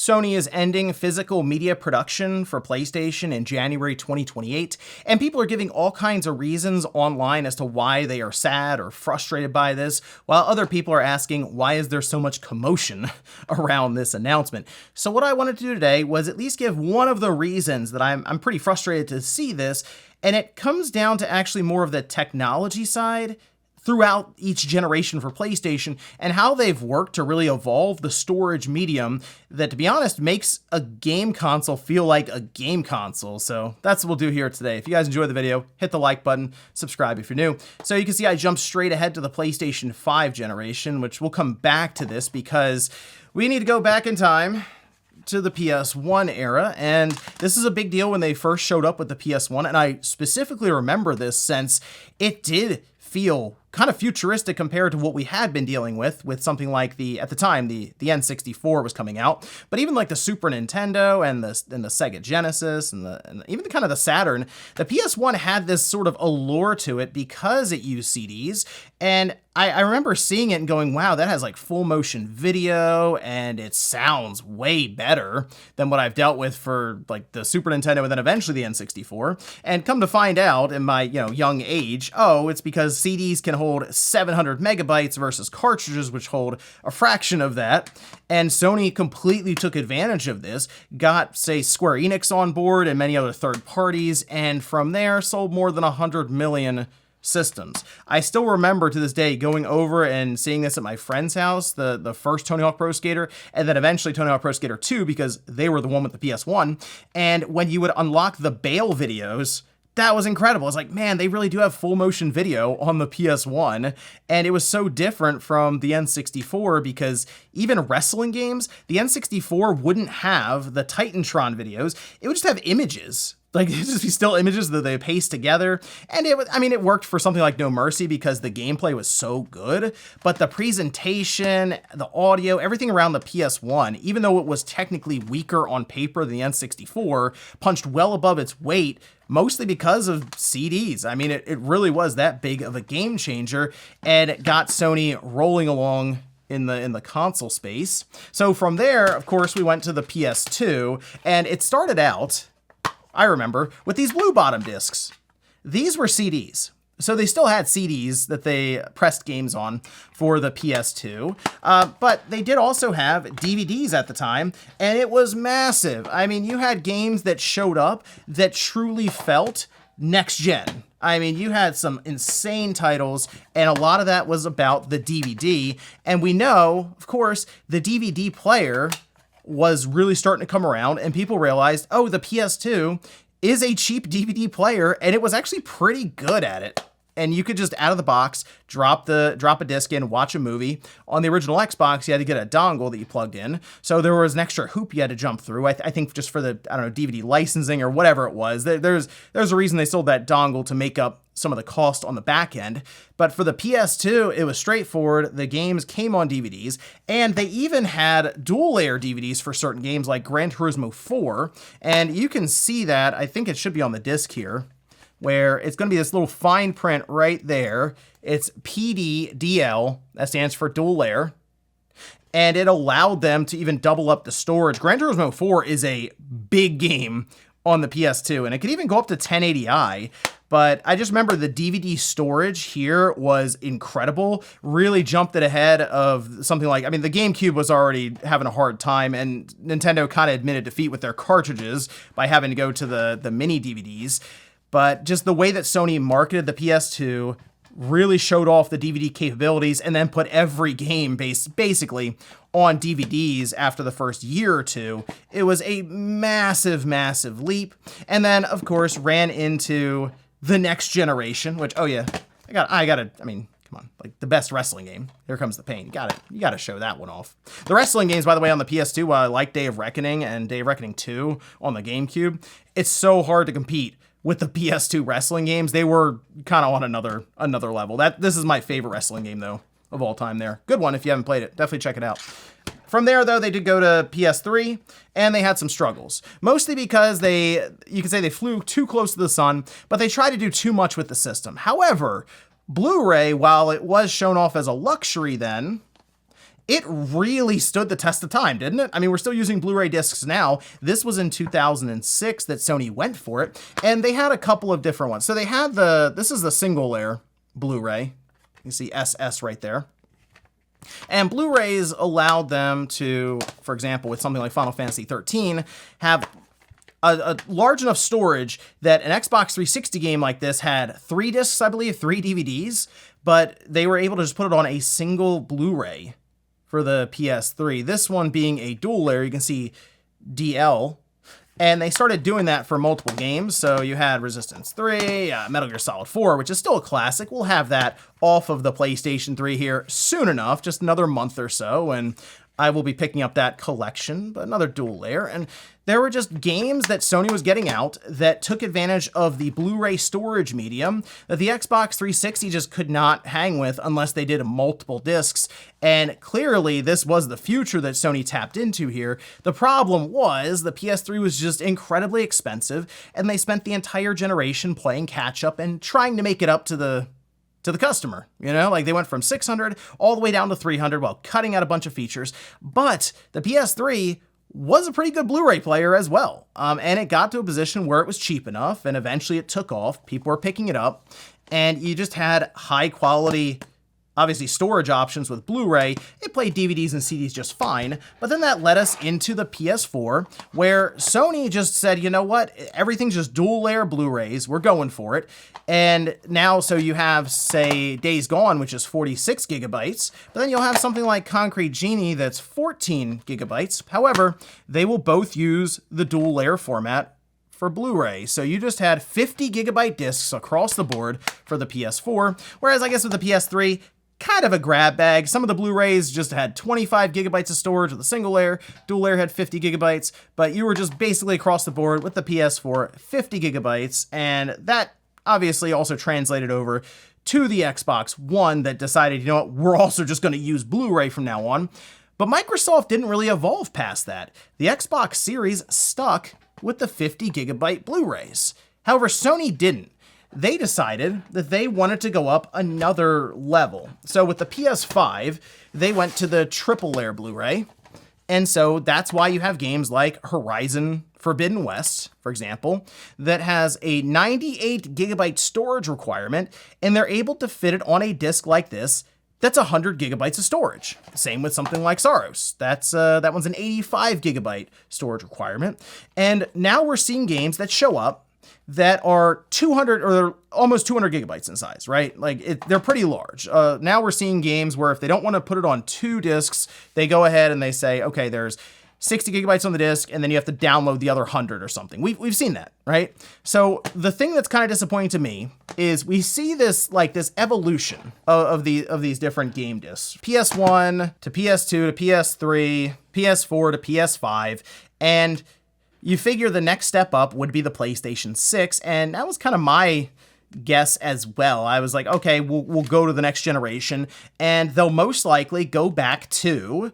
Sony is ending physical media production for PlayStation in January 2028, and people are giving all kinds of reasons online as to why they are sad or frustrated by this, while other people are asking why is there so much commotion around this announcement. So what I wanted to do today was at least give one of the reasons that I'm pretty frustrated to see this, and it comes down to actually more of the technology side throughout each generation for PlayStation and how they've worked to really evolve the storage medium that, to be honest, makes a game console feel like a game console. So that's what we'll do here today. If you guys enjoyed the video, hit the like button, subscribe if you're new. So you can see I jumped straight ahead to the PlayStation 5 generation, which we'll come back to this because we need to go back in time to the PS1 era, and this is a big deal when they first showed up with the PS1, and I specifically remember this since it did feel kind of futuristic compared to what we had been dealing with something like at the time, the N64 was coming out, but even like the Super Nintendo and the Sega Genesis and even the kind of the Saturn, the PS1 had this sort of allure to it because it used CDs, and I remember seeing it and going, wow, that has like full motion video and it sounds way better than what I've dealt with for like the Super Nintendo and then eventually the N64. And come to find out in my, young age, oh, it's because CDs can hold 700 megabytes versus cartridges, which hold a fraction of that. And Sony completely took advantage of this, got, say, Square Enix on board and many other third parties, and from there sold more than 100 million systems. I still remember to this day going over and seeing this at my friend's house, the first Tony Hawk Pro Skater, and then eventually Tony Hawk Pro Skater 2 because they were the one with the PS1. And when you would unlock the bail videos, that was incredible. It's like, man, they really do have full motion video on the PS1. And it was so different from the N64 because even wrestling games, the N64 wouldn't have the Titantron videos. It would just have images. Like, it'd just be still images that they paste together. And it worked for something like No Mercy because the gameplay was so good. But the presentation, the audio, everything around the PS1, even though it was technically weaker on paper than the N64, punched well above its weight, mostly because of CDs. I mean, it really was that big of a game changer, and it got Sony rolling along in the console space. So from there, of course, we went to the PS2, and it started out, I remember, with these blue bottom discs. These were CDs. So they still had CDs that they pressed games on for the PS2, but they did also have DVDs at the time, and it was massive. I mean, you had games that showed up that truly felt next gen. I mean, you had some insane titles, and a lot of that was about the DVD. And we know, of course, the DVD player was really starting to come around, and people realized, oh, the PS2 is a cheap DVD player, and it was actually pretty good at it. And you could just, out of the box, drop a disc in, watch a movie. On the original Xbox, you had to get a dongle that you plugged in. So there was an extra hoop you had to jump through. I think just for the, DVD licensing or whatever it was. There's a reason they sold that dongle to make up some of the cost on the back end. But for the PS2, it was straightforward. The games came on DVDs, and they even had dual layer DVDs for certain games like Gran Turismo 4. And you can see that, I think it should be on the disc here, where it's going to be this little fine print right there. It's PDDL, that stands for dual layer, and it allowed them to even double up the storage. Gran Turismo 4 is a big game on the PS2, and it could even go up to 1080i, but I just remember the DVD storage here was incredible, really jumped it ahead of something like, the GameCube was already having a hard time, and Nintendo kind of admitted defeat with their cartridges by having to go to the mini DVDs. But just the way that Sony marketed the PS2 really showed off the DVD capabilities and then put every game basically on DVDs after the first year or two. It was a massive, massive leap. And then, of course, ran into the next generation, which, oh yeah, come on, like the best wrestling game. Here Comes the Pain. You gotta show that one off. The wrestling games, by the way, on the PS2, like Day of Reckoning and Day of Reckoning 2 on the GameCube, it's so hard to compete with the PS2 wrestling games. They were kind of on another level. This is my favorite wrestling game, though, of all time there. Good one if you haven't played it. Definitely check it out. From there, though, they did go to PS3, and they had some struggles. Mostly because you could say they flew too close to the sun, but they tried to do too much with the system. However, Blu-ray, while it was shown off as a luxury then, it really stood the test of time, didn't it? I mean, we're still using Blu-ray discs now. This was in 2006 that Sony went for it, and they had a couple of different ones. So they had this is the single layer Blu-ray. You can see SS right there. And Blu-rays allowed them to, for example, with something like Final Fantasy 13, have a large enough storage that an Xbox 360 game like this had 3 discs, I believe, 3 DVDs, but they were able to just put it on a single Blu-ray for the PS3. This one being a dual layer, you can see DL, and they started doing that for multiple games. So you had Resistance 3, Metal Gear Solid 4, which is still a classic. We'll have that off of the PlayStation 3 here soon enough, just another month or so, and I will be picking up that collection, but another dual layer. And there were just games that Sony was getting out that took advantage of the Blu-ray storage medium that the Xbox 360 just could not hang with unless they did multiple discs. And clearly this was the future that Sony tapped into here. The problem was the PS3 was just incredibly expensive, and they spent the entire generation playing catch up and trying to make it up to the customer, you know, like they went from 600 all the way down to 300 while cutting out a bunch of features. But the PS3 was a pretty good Blu-ray player as well. And it got to a position where it was cheap enough, and eventually it took off. People were picking it up, and you just had high quality, obviously, storage options with Blu-ray. It played DVDs and CDs just fine, but then that led us into the PS4, where Sony just said, you know what, everything's just dual layer Blu-rays, we're going for it. And now, so you have, say, Days Gone, which is 46 gigabytes, but then you'll have something like Concrete Genie that's 14 gigabytes. However, they will both use the dual layer format for Blu-ray. So you just had 50 gigabyte discs across the board for the PS4, whereas I guess with the PS3, kind of a grab bag. Some of the Blu-rays just had 25 gigabytes of storage with a single layer. Dual layer had 50 gigabytes, but you were just basically across the board with the PS4, 50 gigabytes, and that obviously also translated over to the Xbox One that decided, you know what, we're also just going to use Blu-ray from now on. But Microsoft didn't really evolve past that. The Xbox Series stuck with the 50 gigabyte Blu-rays. However, Sony didn't. They decided that they wanted to go up another level. So with the PS5, they went to the triple layer Blu-ray. And so that's why you have games like Horizon Forbidden West, for example, that has a 98 gigabyte storage requirement, and they're able to fit it on a disc like this that's 100 gigabytes of storage. Same with something like Saros. That one's an 85 gigabyte storage requirement. And now we're seeing games that show up that are 200 or they're almost 200 gigabytes in size, right? Like they're pretty large. Now we're seeing games where if they don't want to put it on 2 discs, they go ahead and they say, okay, there's 60 gigabytes on the disc, and then you have to download the other 100 or something. We've seen that, right? So the thing that's kind of disappointing to me is we see this evolution of these different game discs. PS1 to PS2 to PS3, PS4 to PS5, and you figure the next step up would be the PlayStation 6, and that was kind of my guess as well. I was like, okay, we'll go to the next generation, and they'll most likely go back to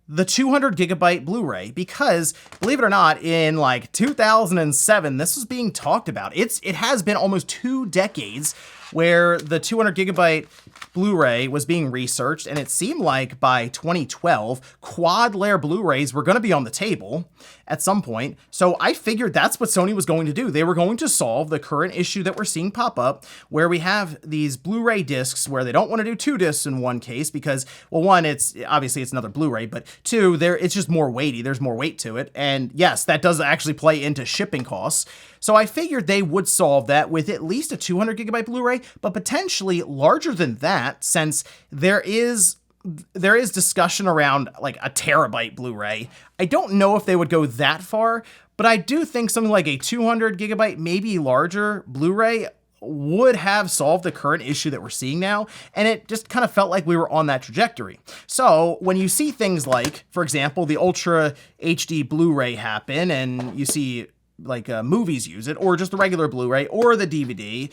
the 200 gigabyte Blu-ray, because believe it or not, in like 2007, this was being talked about. It has been almost 2 decades where the 200 gigabyte Blu-ray was being researched, and it seemed like by 2012, quad layer Blu-rays were going to be on the table at some point. So I figured that's what Sony was going to do. They were going to solve the current issue that we're seeing pop up, where we have these Blu-ray discs where they don't want to do 2 discs in one case because, well, one, it's another Blu-ray, but 2, it's just more weighty. There's more weight to it. And yes, that does actually play into shipping costs. So I figured they would solve that with at least a 200 gigabyte Blu-ray, but potentially larger than that, since there is discussion around like a terabyte Blu-ray. I don't know if they would go that far, but I do think something like a 200 gigabyte, maybe larger Blu-ray would have solved the current issue that we're seeing now, and it just kind of felt like we were on that trajectory. So when you see things like, for example, the Ultra HD Blu-ray happen, and you see like movies use it, or just the regular Blu-ray or the DVD,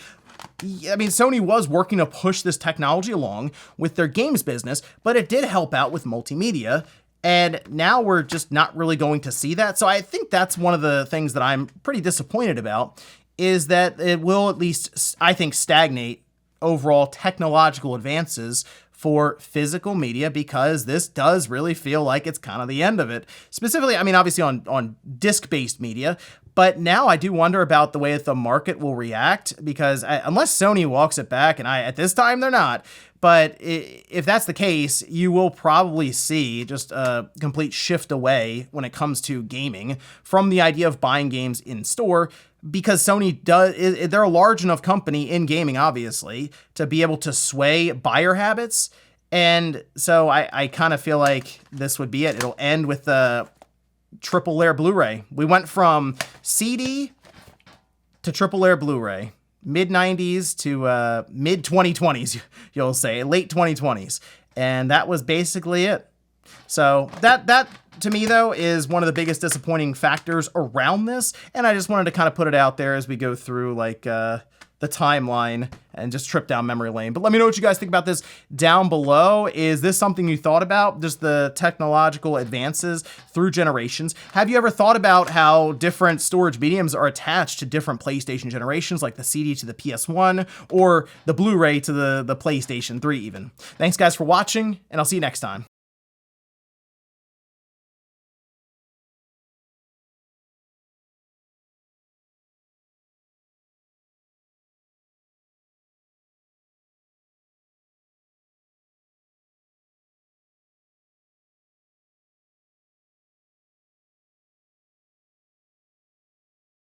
I mean, Sony was working to push this technology along with their games business, but it did help out with multimedia, and now we're just not really going to see that. So I think that's one of the things that I'm pretty disappointed about, is that it will at least, I think, stagnate overall technological advances for physical media, because this does really feel like it's kind of the end of it. Specifically, I mean, obviously on disc-based media, but now I do wonder about the way that the market will react, because unless Sony walks it back, and at this time they're not, but if that's the case, you will probably see just a complete shift away when it comes to gaming from the idea of buying games in store, because Sony they're a large enough company in gaming, obviously, to be able to sway buyer habits. And so I kind of feel like this would be it. It'll end with the triple layer Blu-ray. We went from CD to triple layer Blu-ray, mid 90s to mid 2020s, you'll say, late 2020s. And that was basically it. So that to me, though, is one of the biggest disappointing factors around this. And I just wanted to kind of put it out there as we go through like the timeline and just trip down memory lane. But let me know what you guys think about this down below. Is this something you thought about, just the technological advances through generations? Have you ever thought about how different storage mediums are attached to different PlayStation generations, like the CD to the PS1 or the Blu-ray to the PlayStation 3 even? Thanks guys for watching, and I'll see you next time.